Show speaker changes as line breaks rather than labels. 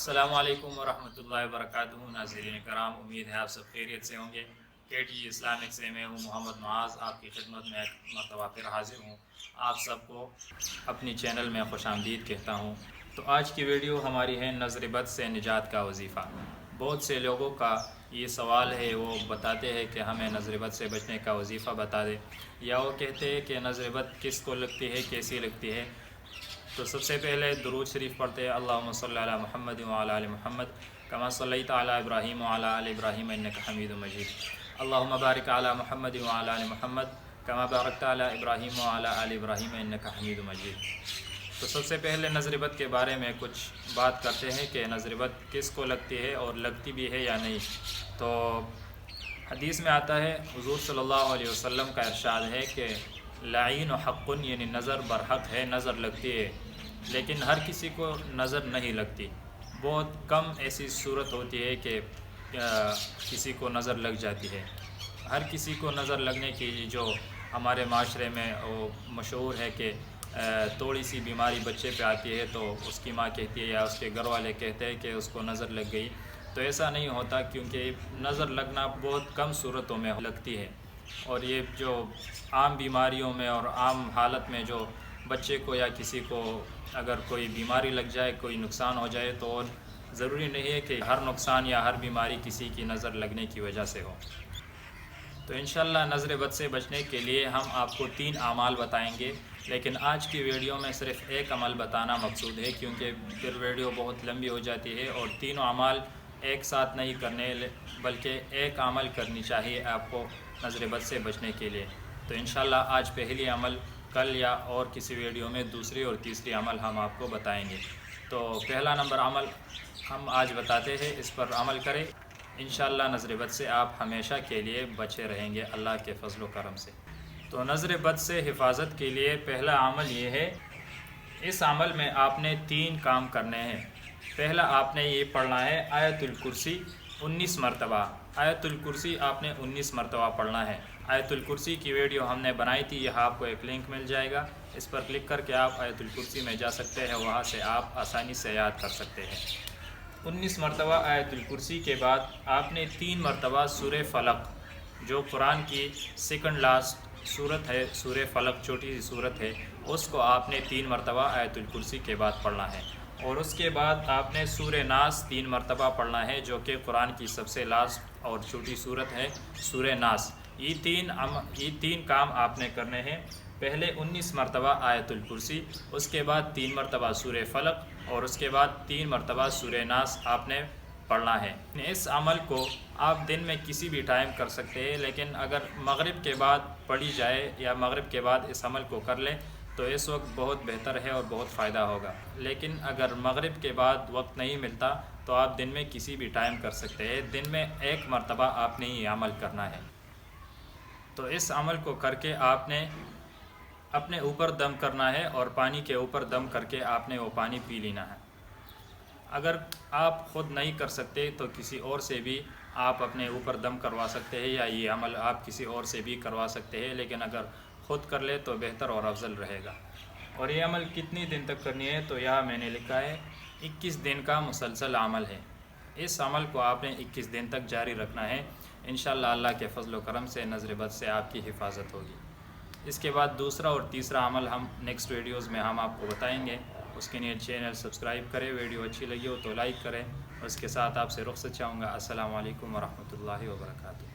السلام علیکم ورحمۃ اللہ وبرکاتہ۔ ناظرین کرام، امید ہے آپ سب خیریت سے ہوں گے۔ KTG اسلامک سے میں ہوں محمد معاذ، آپ کی خدمت میں ایک مرتبہ پھر حاضر ہوں۔ آپ سب کو اپنی چینل میں خوش آمدید کہتا ہوں۔ تو آج کی ویڈیو ہماری ہے نظر بد سے نجات کا وظیفہ۔ بہت سے لوگوں کا یہ سوال ہے، وہ بتاتے ہیں کہ ہمیں نظر بد سے بچنے کا وظیفہ بتا دے، یا وہ کہتے ہیں کہ نظر بد کس کو لگتی ہے، کیسی لگتی ہے۔ تو سب سے پہلے درود شریف پڑھتے ہیں، اللہم صلی علی محمد وعلی آل محمد کما صلیت علی ابراہیم وعلی آل ابراہیم انک حمید مجید، اللہم بارک علی محمد وعلی آل محمد کما بارکت علی ابراہیم وعلی آل ابراہیم انک حمید مجید۔ تو سب سے پہلے نظر بد کے بارے میں کچھ بات کرتے ہیں کہ نظر بد کس کو لگتی ہے اور لگتی بھی ہے یا نہیں۔ تو حدیث میں آتا ہے، حضور صلی اللہ علیہ وسلم کا ارشاد ہے کہ لعین و حق، یعنی نظر برحق ہے، نظر لگتی ہے، لیکن ہر کسی کو نظر نہیں لگتی۔ بہت کم ایسی صورت ہوتی ہے کہ کسی کو نظر لگ جاتی ہے۔ ہر کسی کو نظر لگنے کی جو ہمارے معاشرے میں وہ مشہور ہے کہ تھوڑی سی بیماری بچے پہ آتی ہے تو اس کی ماں کہتی ہے یا اس کے گھر والے کہتے ہیں کہ اس کو نظر لگ گئی۔ تو ایسا نہیں ہوتا، کیونکہ نظر لگنا بہت کم صورتوں میں لگتی ہے، اور یہ جو عام بیماریوں میں اور عام حالت میں جو بچے کو یا کسی کو اگر کوئی بیماری لگ جائے، کوئی نقصان ہو جائے، تو ضروری نہیں ہے کہ ہر نقصان یا ہر بیماری کسی کی نظر لگنے کی وجہ سے ہو۔ تو انشاءاللہ نظر بد سے بچنے کے لیے ہم آپ کو 3 اعمال بتائیں گے، لیکن آج کی ویڈیو میں صرف ایک عمل بتانا مقصود ہے، کیونکہ پھر ویڈیو بہت لمبی ہو جاتی ہے اور تینوں اعمال ایک ساتھ نہیں کرنے، بلکہ ایک عمل کرنی چاہیے آپ کو نظر بد سے بچنے کے لیے۔ تو انشاءاللہ آج پہلی عمل، کل یا اور کسی ویڈیو میں دوسری اور تیسری عمل ہم آپ کو بتائیں گے۔ تو پہلا نمبر عمل ہم آج بتاتے ہیں، اس پر عمل کریں، انشاءاللہ نظر بد سے آپ ہمیشہ کے لیے بچے رہیں گے اللہ کے فضل و کرم سے۔ تو نظر بد سے حفاظت کے لیے پہلا عمل یہ ہے، اس عمل میں آپ نے 3 کام کرنے ہیں۔ پہلا آپ نے یہ پڑھنا ہے آیت الکرسی 19 مرتبہ۔ آیت الکرسی آپ نے 19 مرتبہ پڑھنا ہے۔ آیت الکرسی کی ویڈیو ہم نے بنائی تھی، یہاں آپ کو ایک لنک مل جائے گا، اس پر کلک کر کے آپ آیت الکرسی میں جا سکتے ہیں، وہاں سے آپ آسانی سے یاد کر سکتے ہیں۔ 19 مرتبہ آیت الکرسی کے بعد آپ نے 3 مرتبہ سورہ فلق، جو قرآن کی سیکنڈ لاسٹ صورت ہے، سورہ فلق چھوٹی سی صورت ہے، اس کو آپ نے 3 مرتبہ آیت الکرسی کے بعد پڑھنا ہے، اور اس کے بعد آپ نے سورہ ناس 3 مرتبہ پڑھنا ہے، جو کہ قرآن کی سب سے لاسٹ اور چھوٹی صورت ہے، سورہ ناس۔ یہ تین کام آپ نے کرنے ہیں۔ پہلے 19 مرتبہ آیت الکرسی، اس کے بعد 3 مرتبہ سورہ فلق، اور اس کے بعد 3 مرتبہ سورہ ناس آپ نے پڑھنا ہے۔ اس عمل کو آپ دن میں کسی بھی ٹائم کر سکتے ہیں، لیکن اگر مغرب کے بعد پڑھی جائے یا مغرب کے بعد اس عمل کو کر لیں تو اس وقت بہت بہتر ہے اور بہت فائدہ ہوگا۔ لیکن اگر مغرب کے بعد وقت نہیں ملتا تو آپ دن میں کسی بھی ٹائم کر سکتے ہیں۔ دن میں 1 مرتبہ آپ نے یہ عمل کرنا ہے۔ تو اس عمل کو کر کے آپ نے اپنے اوپر دم کرنا ہے، اور پانی کے اوپر دم کر کے آپ نے وہ پانی پی لینا ہے۔ اگر آپ خود نہیں کر سکتے تو کسی اور سے بھی آپ اپنے اوپر دم کروا سکتے ہیں، یا یہ عمل آپ کسی اور سے بھی کروا سکتے ہیں، لیکن اگر خود کر لے تو بہتر اور افضل رہے گا۔ اور یہ عمل کتنی دن تک کرنی ہے، تو یہاں میں نے لکھا ہے 21 دن کا مسلسل عمل ہے۔ اس عمل کو آپ نے 21 دن تک جاری رکھنا ہے، انشاءاللہ اللہ کے فضل و کرم سے نظر بد سے آپ کی حفاظت ہوگی۔ اس کے بعد دوسرا اور تیسرا عمل ہم نیکسٹ ویڈیوز میں ہم آپ کو بتائیں گے۔ اس کے لیے چینل سبسکرائب کریں، ویڈیو اچھی لگی ہو تو لائک کریں، اور اس کے ساتھ آپ سے رخصت چاہوں گا۔ السلام علیکم ورحمۃ اللہ وبرکاتہ۔